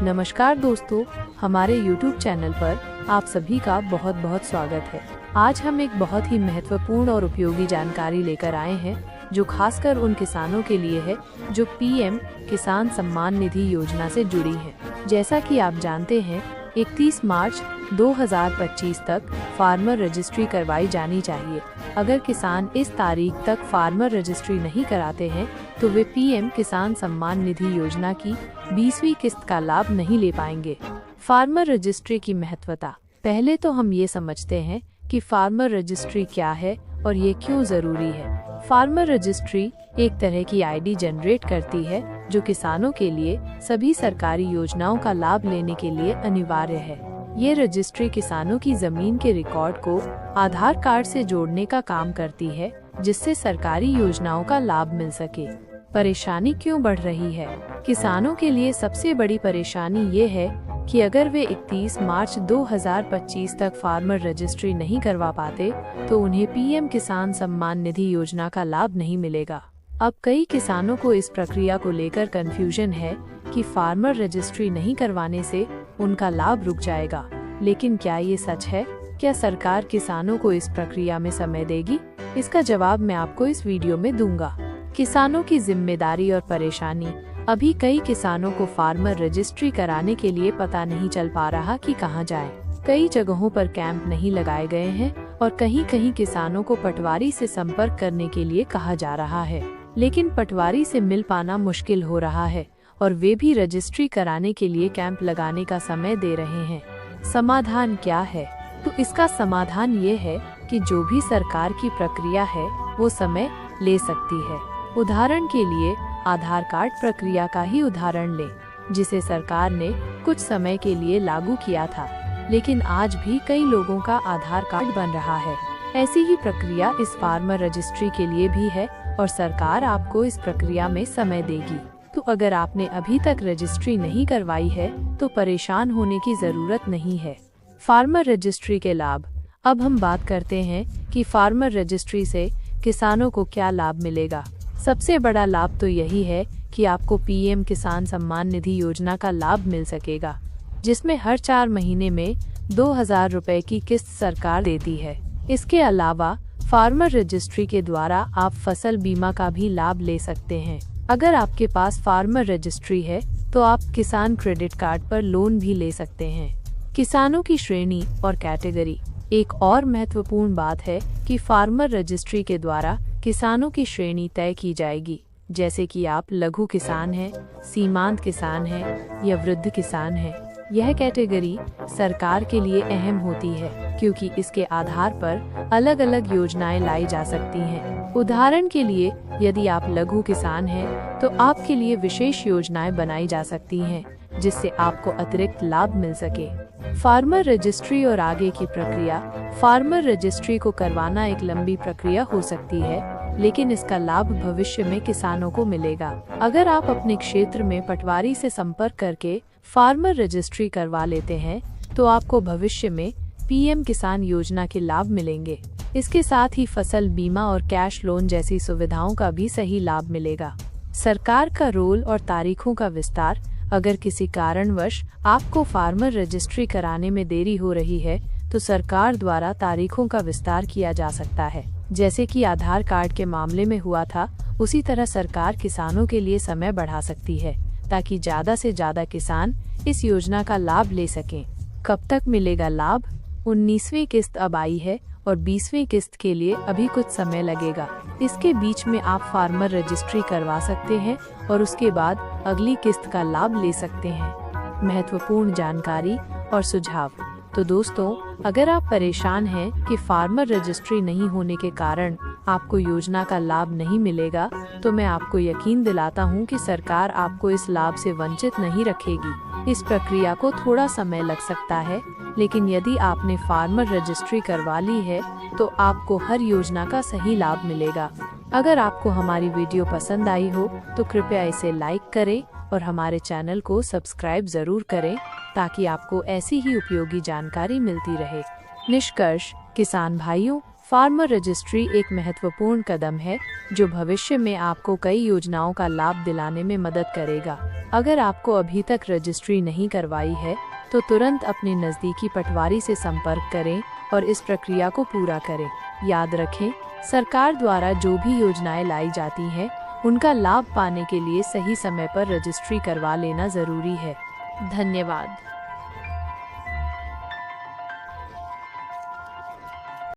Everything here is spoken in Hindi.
नमस्कार दोस्तों, हमारे YouTube चैनल पर आप सभी का बहुत बहुत स्वागत है। आज हम एक बहुत ही महत्वपूर्ण और उपयोगी जानकारी लेकर आए हैं जो खासकर उन किसानों के लिए है जो पीएम किसान सम्मान निधि योजना से जुड़ी हैं। जैसा कि आप जानते हैं 31 मार्च 2025 तक फार्मर रजिस्ट्री करवाई जानी चाहिए। अगर किसान इस तारीख तक फार्मर रजिस्ट्री नहीं कराते हैं तो वे पीएम किसान सम्मान निधि योजना की 20वीं किस्त का लाभ नहीं ले पाएंगे। फार्मर रजिस्ट्री की महत्वता। पहले तो हम ये समझते हैं कि फार्मर रजिस्ट्री क्या है और ये क्यों जरूरी है। फार्मर रजिस्ट्री एक तरह की आईडी जनरेट करती है जो किसानों के लिए सभी सरकारी योजनाओं का लाभ लेने के लिए अनिवार्य है। ये रजिस्ट्री किसानों की जमीन के रिकॉर्ड को आधार कार्ड से जोड़ने का काम करती है जिससे सरकारी योजनाओं का लाभ मिल सके। परेशानी क्यों बढ़ रही है? किसानों के लिए सबसे बड़ी परेशानी ये है कि अगर वे 31 मार्च 2025 तक फार्मर रजिस्ट्री नहीं करवा पाते तो उन्हें पीएम किसान सम्मान निधि योजना का लाभ नहीं मिलेगा। अब कई किसानों को इस प्रक्रिया को लेकर कंफ्यूजन है कि फार्मर रजिस्ट्री नहीं करवाने से उनका लाभ रुक जाएगा, लेकिन क्या ये सच है? क्या सरकार किसानों को इस प्रक्रिया में समय देगी? इसका जवाब मैं आपको इस वीडियो में दूंगा। किसानों की जिम्मेदारी और परेशानी। अभी कई किसानों को फार्मर रजिस्ट्री कराने के लिए पता नहीं चल पा रहा कि कहां जाएं। कई जगहों पर कैंप नहीं लगाए गए हैं और कहीं कहीं किसानों को पटवारी से संपर्क करने के लिए कहा जा रहा है, लेकिन पटवारी से मिल पाना मुश्किल हो रहा है और वे भी रजिस्ट्री कराने के लिए कैंप लगाने का समय दे रहे हैं। समाधान क्या है? तो इसका समाधान ये है कि जो भी सरकार की प्रक्रिया है वो समय ले सकती है। उदाहरण के लिए आधार कार्ड प्रक्रिया का ही उदाहरण लें, जिसे सरकार ने कुछ समय के लिए लागू किया था, लेकिन आज भी कई लोगों का आधार कार्ड बन रहा है। ऐसी ही प्रक्रिया इस फार्मर रजिस्ट्री के लिए भी है और सरकार आपको इस प्रक्रिया में समय देगी। तो अगर आपने अभी तक रजिस्ट्री नहीं करवाई है तो परेशान होने की जरूरत नहीं है। फार्मर रजिस्ट्री के लाभ। अब हम बात करते हैं कि फार्मर रजिस्ट्री से किसानों को क्या लाभ मिलेगा। सबसे बड़ा लाभ तो यही है कि आपको पीएम किसान सम्मान निधि योजना का लाभ मिल सकेगा, जिसमें हर 4 महीने में 2000 रुपए की किस्त सरकार देती है। इसके अलावा फार्मर रजिस्ट्री के द्वारा आप फसल बीमा का भी लाभ ले सकते हैं। अगर आपके पास फार्मर रजिस्ट्री है तो आप किसान क्रेडिट कार्ड पर लोन भी ले सकते हैं। किसानों की श्रेणी और कैटेगरी। एक और महत्वपूर्ण बात है कि फार्मर रजिस्ट्री के द्वारा किसानों की श्रेणी तय की जाएगी, जैसे कि आप लघु किसान हैं, सीमांत किसान हैं या वृद्ध किसान हैं। यह कैटेगरी सरकार के लिए अहम होती है क्योंकि इसके आधार पर अलग अलग योजनाएं लाई जा सकती हैं। उदाहरण के लिए यदि आप लघु किसान हैं तो आपके लिए विशेष योजनाएं बनाई जा सकती हैं जिससे आपको अतिरिक्त लाभ मिल सके। फार्मर रजिस्ट्री और आगे की प्रक्रिया। फार्मर रजिस्ट्री को करवाना एक लंबी प्रक्रिया हो सकती है, लेकिन इसका लाभ भविष्य में किसानों को मिलेगा। अगर आप अपने क्षेत्र में पटवारी से संपर्क करके फार्मर रजिस्ट्री करवा लेते हैं तो आपको भविष्य में पीएम किसान योजना के लाभ मिलेंगे। इसके साथ ही फसल बीमा और कैश लोन जैसी सुविधाओं का भी सही लाभ मिलेगा। सरकार का रोल और तारीखों का विस्तार। अगर किसी कारणवश आपको फार्मर रजिस्ट्री कराने में देरी हो रही है तो सरकार द्वारा तारीखों का विस्तार किया जा सकता है। जैसे कि आधार कार्ड के मामले में हुआ था, उसी तरह सरकार किसानों के लिए समय बढ़ा सकती है ताकि ज्यादा से ज्यादा किसान इस योजना का लाभ ले सकें। कब तक मिलेगा लाभ? 19वीं किस्त अब आई है और 20वीं किस्त के लिए अभी कुछ समय लगेगा। इसके बीच में आप फार्मर रजिस्ट्री करवा सकते हैं और उसके बाद अगली किस्त का लाभ ले सकते हैं। महत्वपूर्ण जानकारी और सुझाव। तो दोस्तों, अगर आप परेशान हैं कि फार्मर रजिस्ट्री नहीं होने के कारण आपको योजना का लाभ नहीं मिलेगा, तो मैं आपको यकीन दिलाता हूं कि सरकार आपको इस लाभ से वंचित नहीं रखेगी। इस प्रक्रिया को थोड़ा समय लग सकता है, लेकिन यदि आपने फार्मर रजिस्ट्री करवा ली है तो आपको हर योजना का सही लाभ मिलेगा। अगर आपको हमारी वीडियो पसंद आई हो तो कृपया इसे लाइक करें और हमारे चैनल को सब्सक्राइब जरूर करें ताकि आपको ऐसी ही उपयोगी जानकारी मिलती रहे। निष्कर्ष। किसान भाइयों, फार्मर रजिस्ट्री एक महत्वपूर्ण कदम है जो भविष्य में आपको कई योजनाओं का लाभ दिलाने में मदद करेगा। अगर आपको अभी तक रजिस्ट्री नहीं करवाई है तो तुरंत अपने नज़दीकी पटवारी से संपर्क करें और इस प्रक्रिया को पूरा करें। याद रखें, सरकार द्वारा जो भी योजनाएं लाई जाती हैं, उनका लाभ पाने के लिए सही समय पर रजिस्ट्री करवा लेना जरूरी है। धन्यवाद।